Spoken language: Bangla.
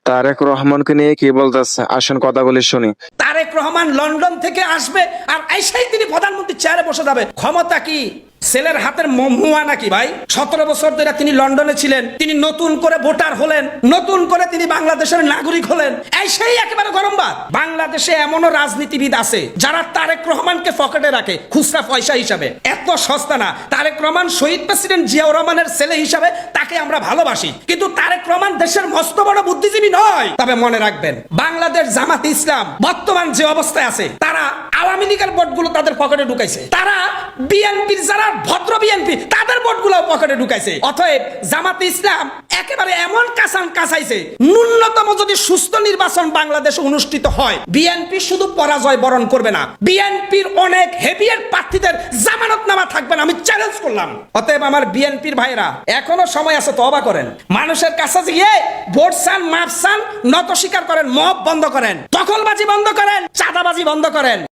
তারেক রহমানকে নিয়ে কি বলতেছে, আসেন কথাগুলি শুনি। তারেক রহমান লন্ডন থেকে আসবে আর আইসাই তিনি প্রধানমন্ত্রী চেয়ারে বসে যাবে। ক্ষমতা কি ছেলের হাতের মুয়া নাকি ভাই? 17 বছর ধরে তিনি লন্ডনে ছিলেন, তিনি নতুন করে ভোটার হলেন, নতুন করে তিনি বাংলাদেশের নাগরিক হলেন, এই একেবারে গরম ভাত। বাংলাদেশে এমনও রাজনীতিবিদ আছে যারা তারেক রহমানকে পকেটে রাখে খুচরা পয়সা হিসাবে। এত সস্তা না। তারেক রহমান শহীদ প্রেসিডেন্ট জিয়াউর রহমানের ছেলে হিসাবে তাকে আমরা ভালোবাসি, কিন্তু তারেক রহমান দেশের মস্ত বড় বুদ্ধিজীবী নয়। তবে মনে রাখবেন, বাংলাদেশ জামাত ইসলাম বর্তমান যে অবস্থায় আছে, তারা আওয়ামী লীগের ভোটগুলো তাদের পকেটে ঢুকাইছে, তারা বিএনপির যারা ভদ্র বিএনপি তাদের ভোটগুলো পকেটে ঢুকাইছে। অতএব জামাত ইসলাম একেবারে এমন কাঁচাইছে, ন্যূনতম যদি সুস্থ নির্বাচন বাংলাদেশে অনুষ্ঠিত হয়, বিএনপি শুধু পরাজয় বরণ করবে না, বিএনপির অনেক হেভিয়েট প্রার্থীদের জামানতনামা থাকবে না, আমি চ্যালেঞ্জ করলাম। অতএব আমার বিএনপির ভাইরা, এখনো সময় আছে, তওবা করেন, মানুষের কাছে গিয়ে ভোট চান, মাপ চান, নত স্বীকার করেন, মব বন্ধ করেন, দখলবাজি বন্ধ করেন, চাঁদাবাজি বন্ধ করেন।